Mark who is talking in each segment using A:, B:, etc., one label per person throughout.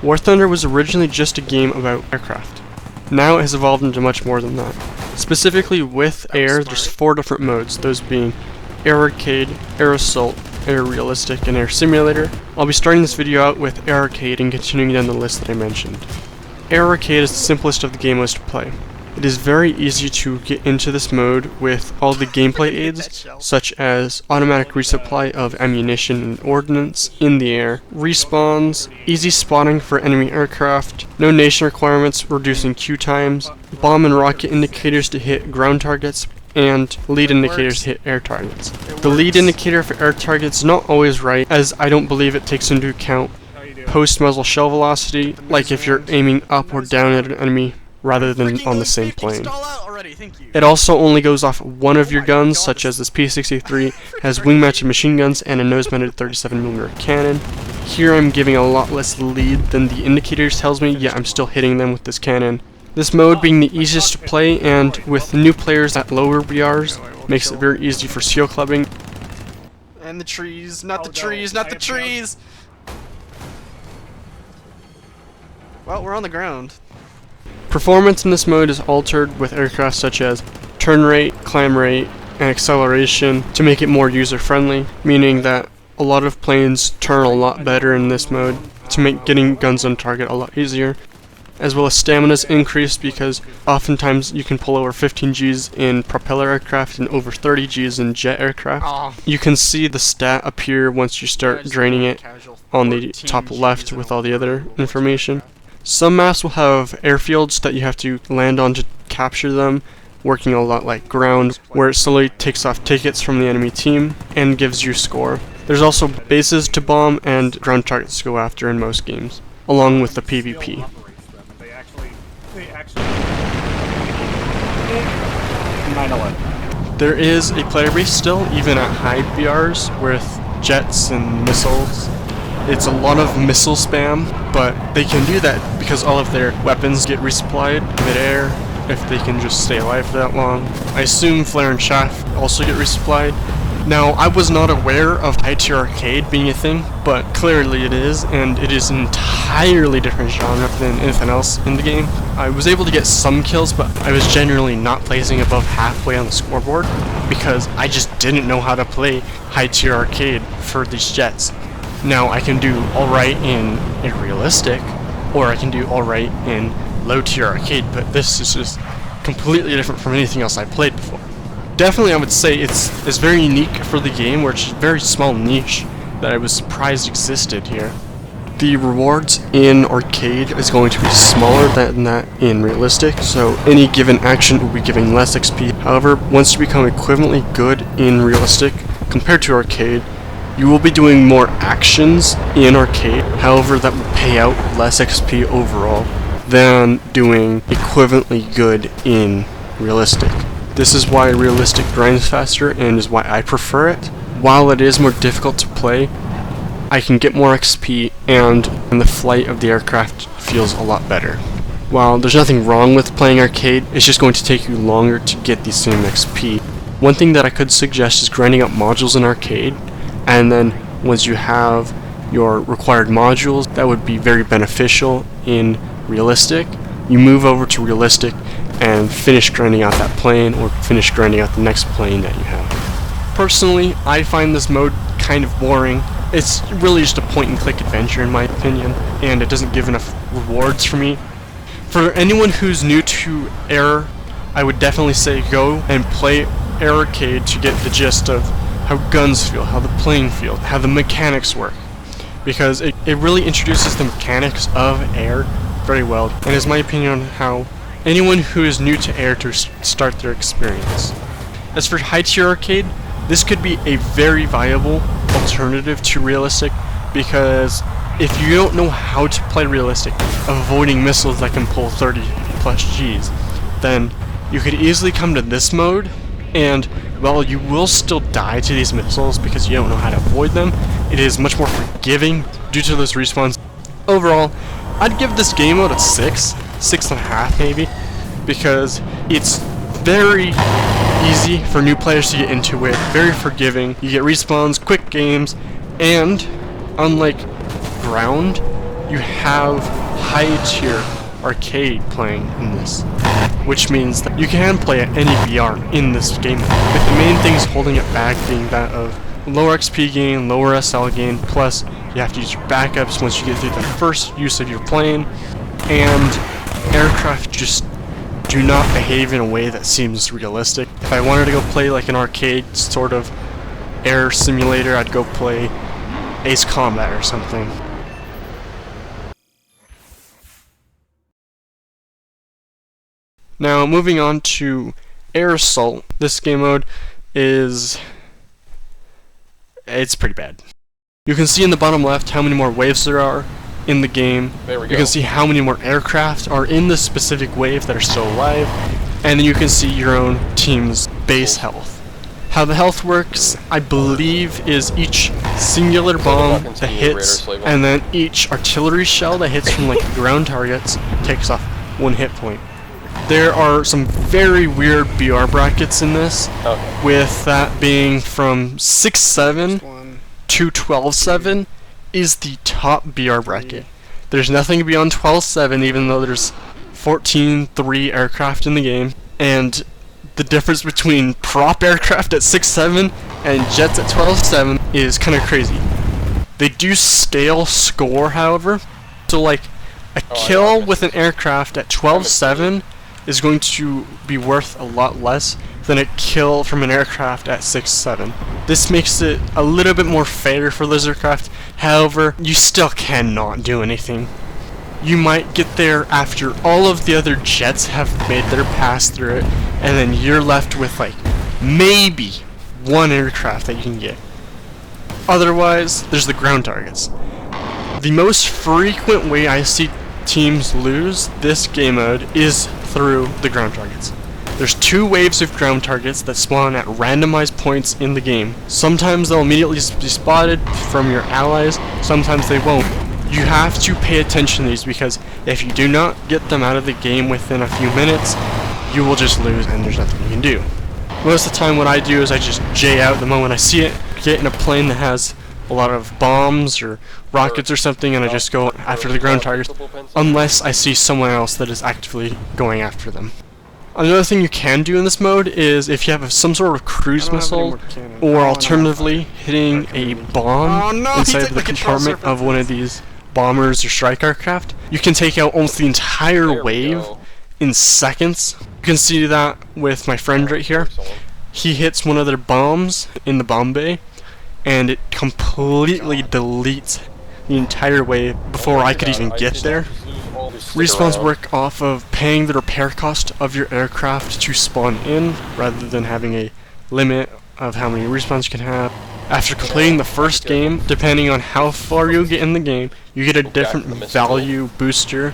A: War Thunder was originally just a game about aircraft. Now it has evolved into much more than that. Specifically with air, there's 4 different modes, those being Air Arcade, Air Assault, Air Realistic, and Air Simulator. I'll be starting this video out with Air Arcade and continuing down the list that I mentioned. Air Arcade is the simplest of the game modes to play. It is very easy to get into this mode with all the gameplay aids, such as automatic resupply of ammunition and ordnance in the air, respawns, easy spotting for enemy aircraft, no nation requirements reducing queue times, bomb and rocket indicators to hit ground targets, and lead indicators to hit air targets. The lead indicator for air targets is not always right, as I don't believe it takes into account post-muzzle shell velocity, like if you're aiming up or down at an enemy rather than on the same plane. It also only goes off one of your guns, such as this P63 has wing-mounted machine guns and a nose-mounted 37mm cannon. Here I'm giving a lot less lead than the indicators tells me, yet I'm still hitting them with this cannon. This mode being the easiest to play, and with new players at lower BRs, makes it very easy for seal clubbing. And the trees, not the trees, not the trees! Well, we're on the ground. Performance in this mode is altered with aircraft such as turn rate, climb rate, and acceleration to make it more user-friendly, meaning that a lot of planes turn a lot better in this mode to make getting guns on target a lot easier, as well as stamina's increased because oftentimes you can pull over 15 Gs in propeller aircraft and over 30 Gs in jet aircraft. You can see the stat appear once you start draining it on the top left with all the other information. Some maps will have airfields that you have to land on to capture them, working a lot like ground, where it slowly takes off tickets from the enemy team and gives you score. There's also bases to bomb and ground targets to go after in most games, along with the PvP. There is a player base still, even at high BRs, with jets and missiles. It's a lot of missile spam, but they can do that because all of their weapons get resupplied mid-air if they can just stay alive for that long. I assume flare and chaff also get resupplied. Now, I was not aware of high-tier arcade being a thing, but clearly it is, and it is an entirely different genre than anything else in the game. I was able to get some kills, but I was generally not placing above halfway on the scoreboard because I just didn't know how to play high-tier arcade for these jets. Now, I can do alright in realistic, or I can do alright in low-tier arcade, but this is just completely different from anything else I played before. Definitely, I would say it's very unique for the game, where it's a very small niche that I was surprised existed here. The rewards in arcade is going to be smaller than that in realistic, so any given action will be giving less XP. However, once you become equivalently good in realistic compared to arcade, you will be doing more actions in arcade, however that will pay out less XP overall than doing equivalently good in realistic. This is why realistic grinds faster and is why I prefer it. While it is more difficult to play, I can get more XP and the flight of the aircraft feels a lot better. While there's nothing wrong with playing arcade, it's just going to take you longer to get the same XP. One thing that I could suggest is grinding up modules in arcade, and then once you have your required modules, that would be very beneficial in realistic. You move over to realistic and finish grinding out that plane or finish grinding out the next plane that you have. Personally, I find this mode kind of boring. It's really just a point-and-click adventure in my opinion, and it doesn't give enough rewards for me. For anyone who's new to Air, I would definitely say go and play Air Arcade to get the gist of how guns feel, how the plane feels, how the mechanics work, because it really introduces the mechanics of Air very well, and is my opinion on how anyone who is new to Air to start their experience. As for high-tier arcade, this could be a very viable alternative to realistic, because if you don't know how to play realistic, avoiding missiles that can pull 30 plus Gs, then you could easily come to this mode, and while you will still die to these missiles because you don't know how to avoid them, it is much more forgiving due to those respawns. Overall, I'd give this game mode a 6.5 maybe, because it's very easy for new players to get into it, very forgiving, you get respawns, quick games, and unlike ground, you have high tier arcade playing in this, which means that you can play at any VR in this game, with the main things holding it back being that of lower XP gain, lower SL gain, plus you have to use your backups once you get through the first use of your plane, and aircraft just do not behave in a way that seems realistic. If I wanted to go play like an arcade sort of air simulator, I'd go play Ace Combat or something. Now moving on to Air Assault, this game mode it's pretty bad. You can see in the bottom left how many more waves there are in the game.
B: There we go.
A: You can see how many more aircraft are in the specific wave that are still alive, and then you can see your own team's base health. How the health works, I believe, is each singular bomb that hits, and then each artillery shell that hits from like ground targets takes off 1 hit point. There are some very weird BR brackets in this, with that being from 6-7 to 12-7 is the top BR bracket. There's nothing beyond 12-7, even though there's 14-3 aircraft in the game, and the difference between prop aircraft at 6-7 and jets at 12-7 is kind of crazy. They do scale score, however, so like a kill with an aircraft at 12-7 is going to be worth a lot less than a kill from an aircraft at 6-7. This makes it a little bit more fair for Lizardcraft, however, you still cannot do anything. You might get there after all of the other jets have made their pass through it, and then you're left with like maybe one aircraft that you can get. Otherwise, there's the ground targets. The most frequent way I see teams lose this game mode is through the ground targets. There's 2 waves of ground targets that spawn at randomized points in the game. Sometimes they'll immediately be spotted from your allies, sometimes they won't. You have to pay attention to these, because if you do not get them out of the game within a few minutes, you will just lose and there's nothing you can do. Most of the time what I do is I just J out the moment I see it, get in a plane that has a lot of bombs or rockets or something, and I just go after the ground targets, unless I see someone else that is actively going after them. Another thing you can do in this mode is if you have some sort of cruise missile, or alternatively hitting a bomb inside the compartment of one of these bombers or strike aircraft, you can take out almost the entire wave in seconds. You can see that with my friend right here. He hits one of their bombs in the bomb bay, and it completely deletes the entire wave before I could even get there. Respawns work off of paying the repair cost of your aircraft to spawn in, rather than having a limit of how many respawns you can have. After completing the first game, depending on how far you get in the game, you get a different value booster,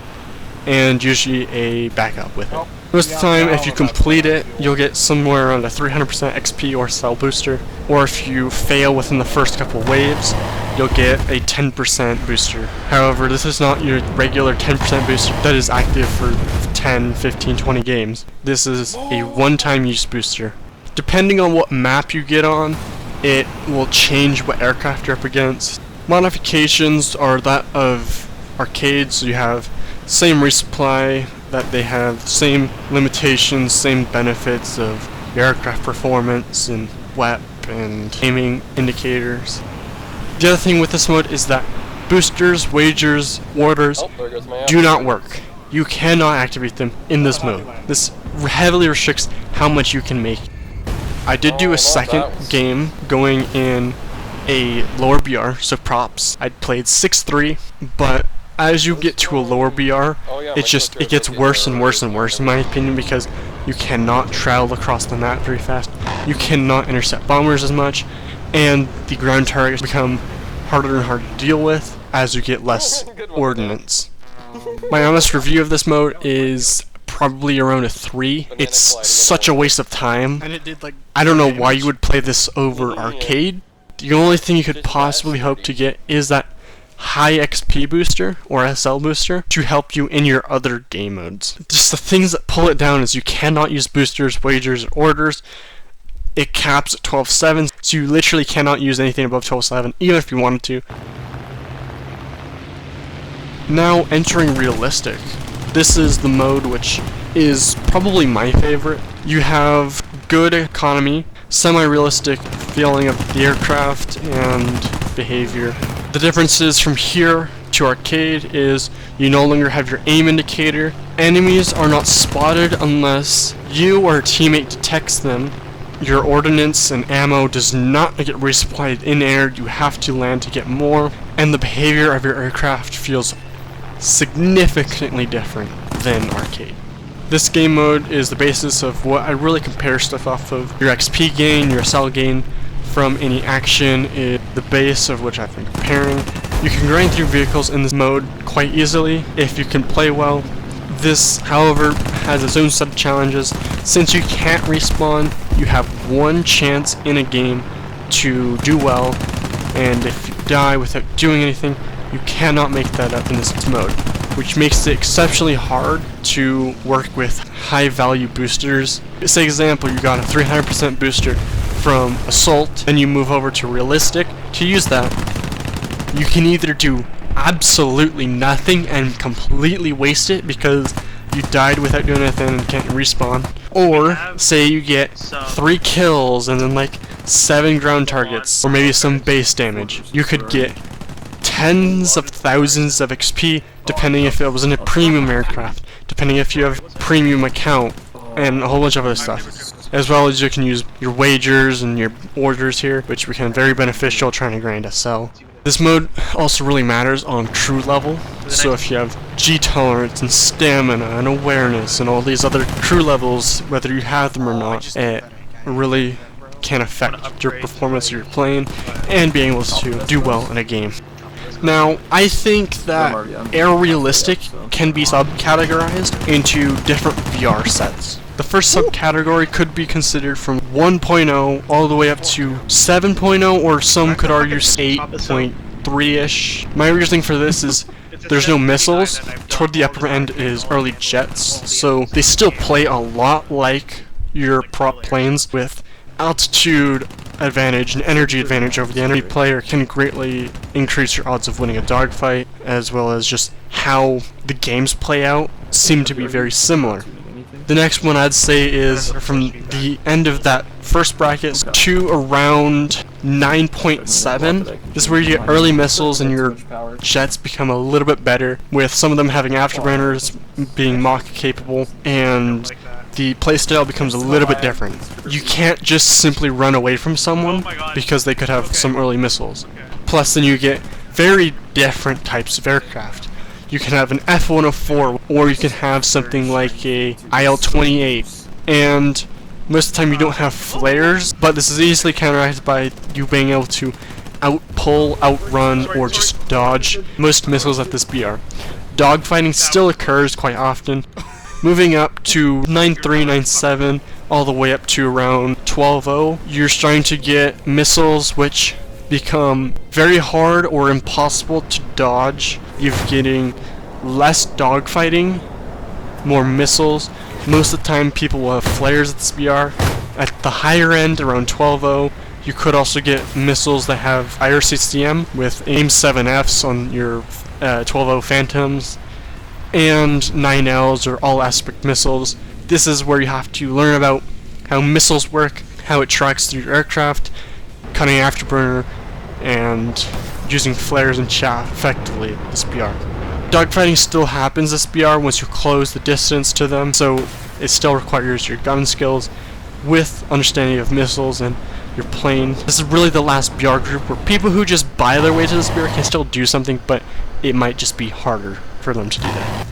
A: and usually a backup with it. Most of the time, if you complete it, you'll get somewhere around a 300% XP or cell booster, or if you fail within the first couple waves, you'll get a 10% booster. However, this is not your regular 10% booster that is active for 10, 15, 20 games. This is a one-time use booster. Depending on what map you get on, it will change what aircraft you're up against. Modifications are that of arcades, so you have same resupply, that they have same limitations, same benefits of aircraft performance and WEP and aiming indicators. The other thing with this mode is that boosters, wagers, orders do not work. You cannot activate them in this mode. This heavily restricts how much you can make. I did do a second game going in a lower BR, so props. I played 6-3, but as you get to a lower BR, it gets worse and worse and worse in my opinion, because you cannot travel across the map very fast, you cannot intercept bombers as much, and the ground targets become harder and harder to deal with as you get less ordnance. My honest review of this mode is probably around a 3. It's such a waste of time. I don't know why you would play this over arcade. The only thing you could possibly hope to get is that high XP booster or SL booster to help you in your other game modes. Just the things that pull it down is you cannot use boosters, wagers, or orders. It caps at 12.7, so you literally cannot use anything above 12.7, even if you wanted to. Now entering realistic. This is the mode which is probably my favorite. You have good economy, semi-realistic feeling of the aircraft and behavior. The differences from here to arcade is you no longer have your aim indicator. Enemies are not spotted unless you or a teammate detects them. Your ordnance and ammo does not get resupplied in air, you have to land to get more, and the behavior of your aircraft feels significantly different than arcade. This game mode is the basis of what I really compare stuff off of. Your XP gain, your SL gain from any action is the base of which I've been comparing. You can grind through vehicles in this mode quite easily if you can play well. This, however, has its own set of challenges. Since you can't respawn, you have one chance in a game to do well, and if you die without doing anything, you cannot make that up in this mode, which makes it exceptionally hard to work with high value boosters. Say example, you got a 300% booster from Assault, and you move over to Realistic. To use that, you can either do absolutely nothing and completely waste it because you died without doing anything and can't respawn, or say you get 3 kills and then like 7 ground targets, or maybe some base damage. You could get tens of thousands of XP depending if it was in a premium aircraft, depending if you have a premium account, and a whole bunch of other stuff. As well as you can use your wagers and your orders here, which become very beneficial trying to grind SL. This mode also really matters on crew level, so if you have G tolerance and stamina and awareness and all these other crew levels, whether you have them or not, it really can affect your performance of your plane and being able to do well in a game. Now, I think that Air Realistic can be subcategorized into different VR sets. The first subcategory could be considered from 1.0 all the way up to 7.0, or some could argue 8.3-ish. My reasoning for this is there's no missiles. Toward the upper end is early jets, so they still play a lot like your prop planes with altitude advantage and energy advantage over the enemy player can greatly increase your odds of winning a dogfight, as well as just how the games play out seem to be very similar. The next one I'd say is from the end of that first bracket to around 9.7. This is where you get early missiles and your jets become a little bit better, with some of them having afterburners, being Mach capable, and the playstyle becomes a little bit different. You can't just simply run away from someone because they could have some early missiles. Plus then you get very different types of aircraft. You can have an F-104, or you can have something like a IL-28, and most of the time you don't have flares, but this is easily counteracted by you being able to outpull, outrun, or just dodge most missiles at this BR. Dogfighting still occurs quite often. Moving up to 9.3, 9.7, all the way up to around 12.0, you're starting to get missiles which become very hard or impossible to dodge. You're getting less dogfighting, more missiles. Most of the time people will have flares at this BR. At the higher end, around 12.0, you could also get missiles that have IRCCM with AIM 7Fs on your 12.0 Phantoms, and 9Ls or all aspect missiles. This is where you have to learn about how missiles work, how it tracks through your aircraft, cutting afterburner, and using flares and chaff effectively this BR. Dogfighting still happens this BR once you close the distance to them, so it still requires your gun skills with understanding of missiles and your plane. This is really the last BR group where people who just buy their way to this BR can still do something, but it might just be harder for them to do that.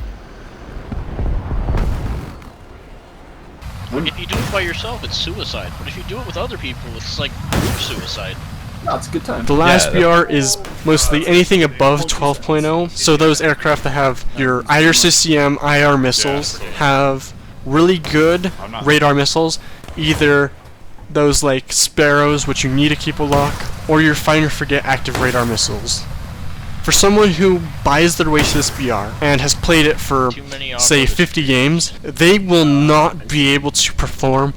B: If you do it by yourself, it's suicide, but if you do it with other people, it's like group suicide.
C: No, it's a good time.
A: The last BR is mostly anything above 12.0, so those aircraft that have your IRCCM IR missiles have really good radar missiles, either those like Sparrows, which you need to keep a lock, or your find or forget active radar missiles. For someone who buys their way to this BR and has played it for, say, 50 games, they will not be able to perform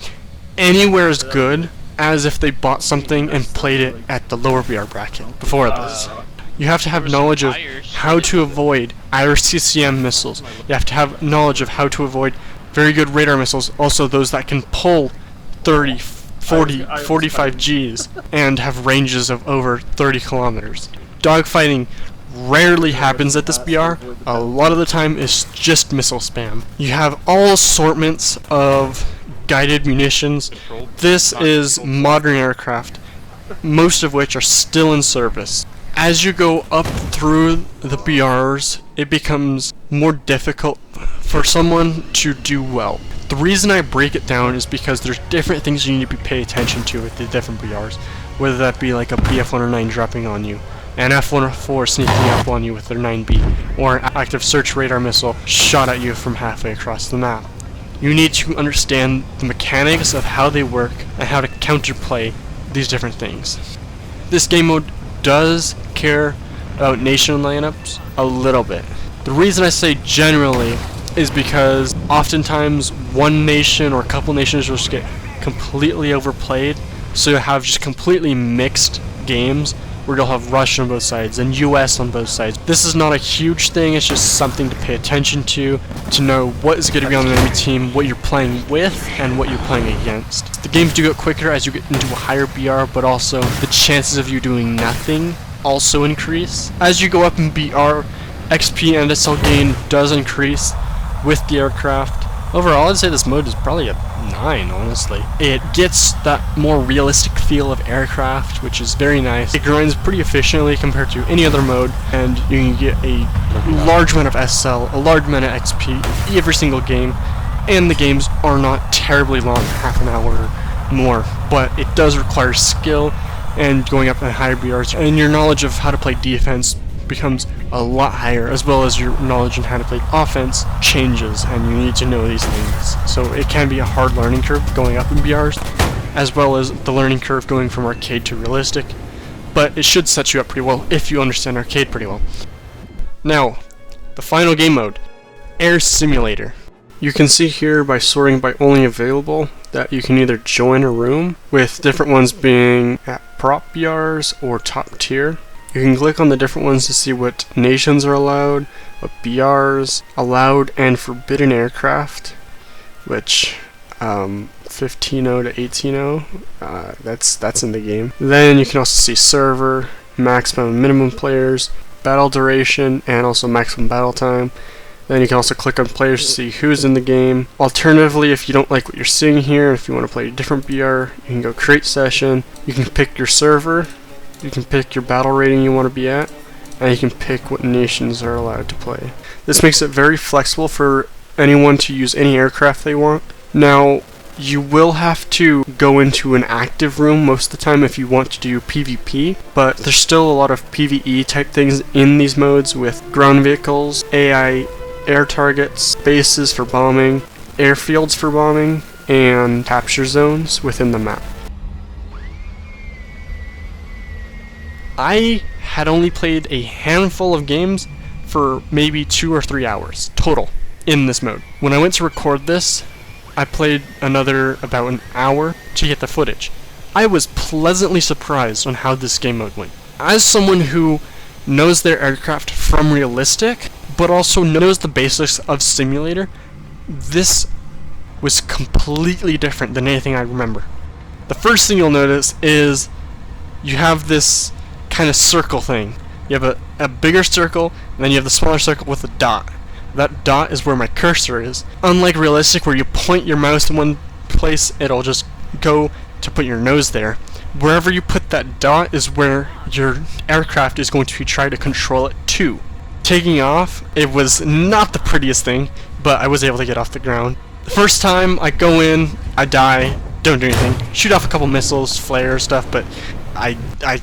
A: anywhere as good as if they bought something and played it at the lower BR bracket before this. You have to have
B: There was some
A: knowledge of
B: tires, so
A: how
B: they
A: to
B: put it-
A: avoid IRCCM missiles. You have to have knowledge of how to avoid very good radar missiles, also those that can pull 30, 40, 45 Gs and have ranges of over 30 kilometers. Dogfighting rarely happens at this BR. A lot of the time it's just missile spam. You have all assortments of guided munitions. This is modern aircraft, most of which are still in service. As you go up through the BRs, it becomes more difficult for someone to do well. The reason I break it down is because there's different things you need to pay attention to with the different BRs, whether that be like a BF-109 dropping on you, an F-104 sneaking up on you with their 9B, or an active search radar missile shot at you from halfway across the map. You need to understand the mechanics of how they work and how to counterplay these different things. This game mode does care about nation lineups a little bit. The reason I say generally is because oftentimes one nation or a couple nations will just get completely overplayed, so you'll have just completely mixed games where you'll have Russia on both sides and US on both sides. This is not a huge thing, it's just something to pay attention to know what is going to be on the enemy team, what you're playing with, and what you're playing against. The games do get quicker as you get into a higher BR, but also the chances of you doing nothing also increase. As you go up in BR, XP and SL gain does increase with the aircraft. Overall, I'd say this mode is probably a 9, honestly. It gets that more realistic feel of aircraft, which is very nice. It grinds pretty efficiently compared to any other mode, and you can get a large amount of SL, a large amount of XP every single game, and the games are not terribly long, half an hour or more, but it does require skill and going up in higher BRs, and your knowledge of how to play defense becomes a lot higher, as well as your knowledge on how to play offense changes, and you need to know these things. So it can be a hard learning curve going up in BRs, as well as the learning curve going from arcade to realistic, but it should set you up pretty well if you understand arcade pretty well. Now, the final game mode, Air Simulator. You can see here by sorting by only available that you can either join a room, with different ones being at prop BRs or top tier. You can click on the different ones to see what nations are allowed, what BRs, allowed and forbidden aircraft, which 15.0 to 18.0, that's in the game. Then you can also see server, maximum and minimum players, battle duration, and also maximum battle time. Then you can also click on players to see who's in the game. Alternatively, if you don't like what you're seeing here, if you want to play a different BR, you can go create session. You can pick your server. You can pick your battle rating you want to be at, and you can pick what nations are allowed to play. This makes it very flexible for anyone to use any aircraft they want. Now, you will have to go into an active room most of the time if you want to do PvP, but there's still a lot of PvE type things in these modes with ground vehicles, AI air targets, bases for bombing, airfields for bombing, and capture zones within the map. I had only played a handful of games for maybe 2 or 3 hours total in this mode. When I went to record this, I played another about an hour to get the footage. I was pleasantly surprised on how this game mode went. As someone who knows their aircraft from realistic, but also knows the basics of simulator, this was completely different than anything I remember. The first thing you'll notice is you have this kind of circle thing. You have a bigger circle, and then you have the smaller circle with a dot. That dot is where my cursor is. Unlike realistic, where you point your mouse in one place, it'll just go to put your nose there. Wherever you put that dot is where your aircraft is going to try to control it to. Taking off, it was not the prettiest thing, but I was able to get off the ground. The first time I go in, I die, don't do anything. Shoot off a couple missiles, flare stuff, but I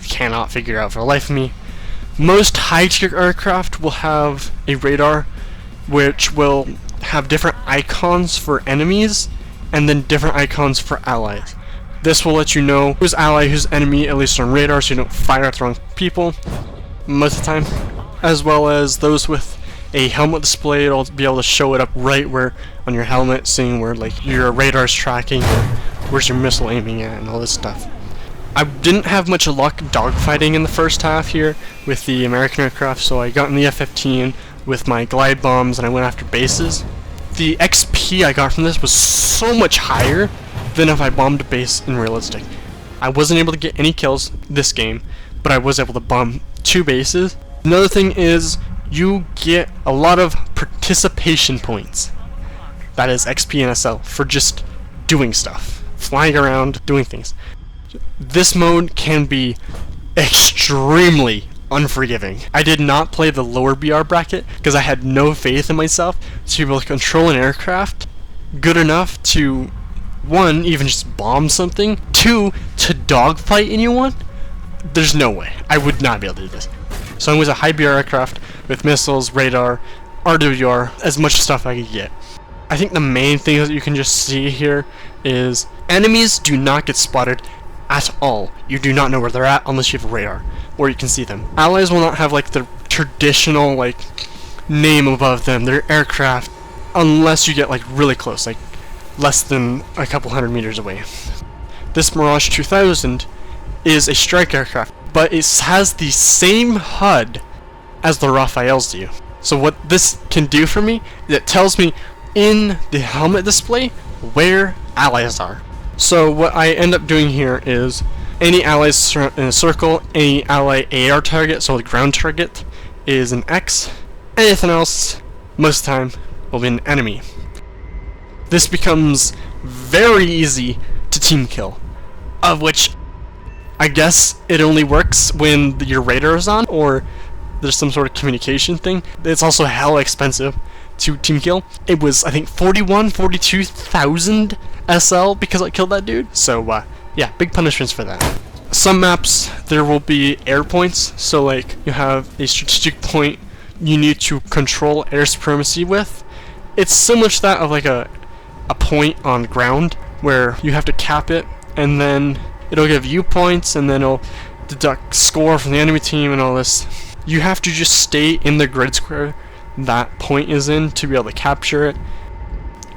A: cannot figure out for the life of me. Most high-tier aircraft will have a radar which will have different icons for enemies and then different icons for allies. This will let you know who's ally, who's enemy, at least on radar, so you don't fire at the wrong people most of the time. As well as those with a helmet display, it'll be able to show it up right where on your helmet, seeing where like your radar's tracking or where's your missile aiming at and all this stuff. I didn't have much luck dogfighting in the first half here with the American aircraft, so I got in the F-15 with my glide bombs and I went after bases. The XP I got from this was so much higher than if I bombed a base in realistic. I wasn't able to get any kills this game, but I was able to bomb 2 bases. Another thing is you get a lot of participation points. That is XP and SL for just doing stuff, flying around, doing things. This mode can be extremely unforgiving. I did not play the lower BR bracket because I had no faith in myself to be able to control an aircraft good enough to, 1, even just bomb something, 2, to dogfight anyone. There's no way. I would not be able to do this. So I was a high BR aircraft with missiles, radar, RWR, as much stuff I could get. I think the main thing that you can just see here is enemies do not get spotted at all. You do not know where they're at unless you have a radar, or you can see them. Allies will not have like the traditional like name above them, their aircraft, unless you get like really close, like less than a couple hundred meters away. This Mirage 2000 is a strike aircraft, but it has the same HUD as the Raphaels do. So what this can do for me is it tells me in the helmet display where allies are. So what I end up doing here is any allies in a circle, any ally AR target, so the ground target is an X. Anything else, most of the time, will be an enemy. This becomes very easy to team kill, of which I guess it only works when your radar is on or there's some sort of communication thing. It's also hella expensive to team kill. It was, I think, 42,000 SL because I killed that dude. So yeah, big punishments for that. Some maps there will be air points, so like you have a strategic point you need to control air supremacy with. It's similar to that of like a point on ground where you have to cap it, and then it'll give you points, and then it'll deduct score from the enemy team and all this. You have to just stay in the grid square that point is in to be able to capture it.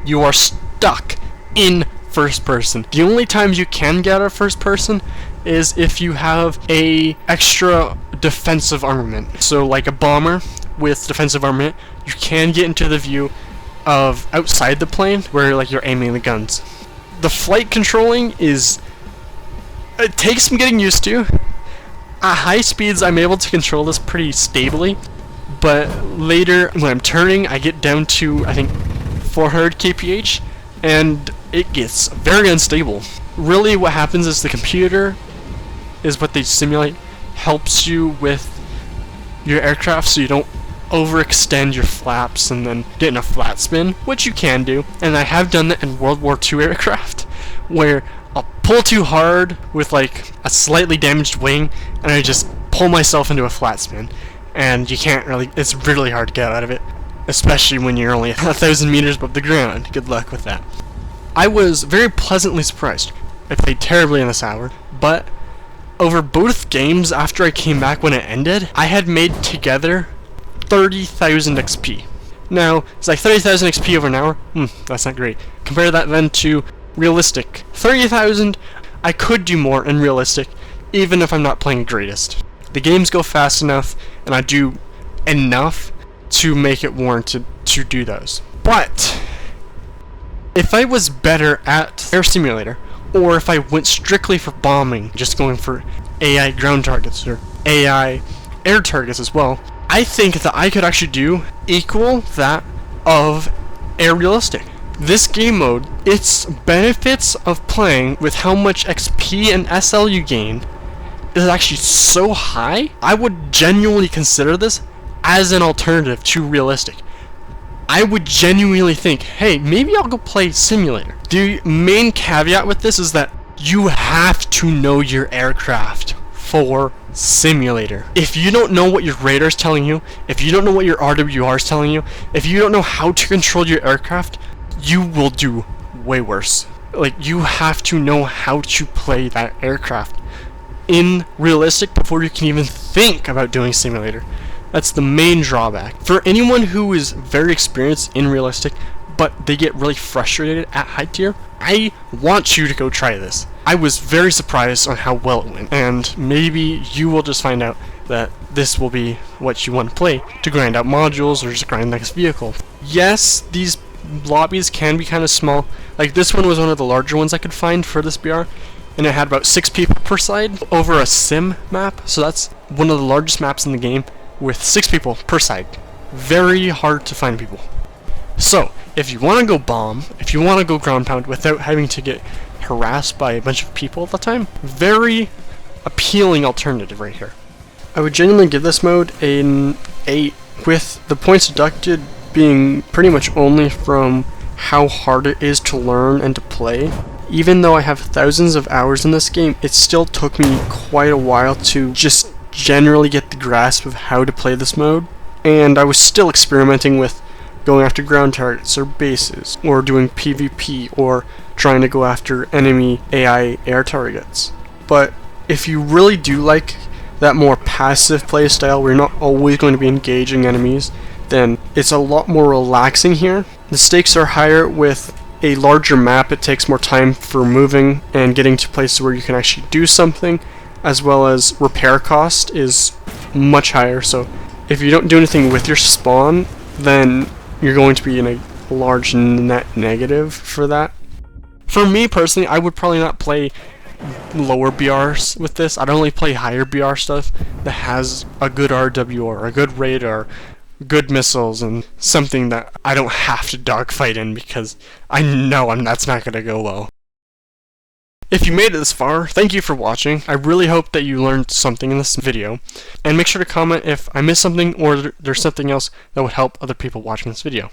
A: You are stuck in first person. The only times you can get out of first person is if you have a extra defensive armament. So like a bomber with defensive armament, you can get into the view of outside the plane where like you're aiming the guns. The flight controlling is, it takes some getting used to. At high speeds I'm able to control this pretty stably, but later when I'm turning I get down to I think 400 kph and it gets very unstable. Really what happens is the computer is what they simulate helps you with your aircraft so you don't overextend your flaps and then get in a flat spin, which you can do, and I have done that in World War II aircraft where I'll pull too hard with like a slightly damaged wing and I just pull myself into a flat spin, and you can't really, it's really hard to get out of it, especially when you're only 1,000 meters above the ground. Good luck with that. I was very pleasantly surprised. I played terribly in this hour, but over both games after I came back when it ended, I had made together 30,000 XP. Now, it's like 30,000 XP over an hour. That's not great. Compare that then to realistic. 30,000, I could do more in realistic, even if I'm not playing greatest. The games go fast enough, and I do enough to make it warranted to do those. But if I was better at Air Simulator, or if I went strictly for bombing, just going for AI ground targets or AI air targets as well, I think that I could actually do equal that of Air Realistic. This game mode, its benefits of playing with how much XP and SL you gain is actually so high, I would genuinely consider this as an alternative to Realistic. I would genuinely think, hey, maybe I'll go play Simulator. The main caveat with this is that you have to know your aircraft for Simulator. If you don't know what your radar is telling you, if you don't know what your RWR is telling you, if you don't know how to control your aircraft, you will do way worse. Like, you have to know how to play that aircraft in Realistic before you can even think about doing Simulator. That's the main drawback. For anyone who is very experienced in Realistic, but they get really frustrated at high tier, I want you to go try this. I was very surprised on how well it went, and maybe you will just find out that this will be what you want to play to grind out modules or just grind the next vehicle. Yes, these lobbies can be kind of small. Like this one was one of the larger ones I could find for this BR, and it had about 6 people per side over a sim map, so that's one of the largest maps in the game with 6 people per side. Very hard to find people. So, if you want to go bomb, if you want to go ground pound without having to get harassed by a bunch of people all the time, very appealing alternative right here. I would genuinely give this mode an 8, with the points deducted being pretty much only from how hard it is to learn and to play. Even though I have thousands of hours in this game, it still took me quite a while to just generally get the grasp of how to play this mode, and I was still experimenting with going after ground targets or bases, or doing PvP, or trying to go after enemy AI air targets. But if you really do like that more passive playstyle where you're not always going to be engaging enemies, then it's a lot more relaxing here. The stakes are higher with a larger map. It takes more time for moving and getting to places where you can actually do something, as well as repair cost is much higher, so if you don't do anything with your spawn, then you're going to be in a large net negative for that. For me personally, I would probably not play lower BRs with this. I'd only play higher BR stuff that has a good RWR, a good radar, good missiles, and something that I don't have to dogfight in because I know that's not going to go well. If you made it this far, thank you for watching. I really hope that you learned something in this video, and make sure to comment if I missed something or there's something else that would help other people watching this video.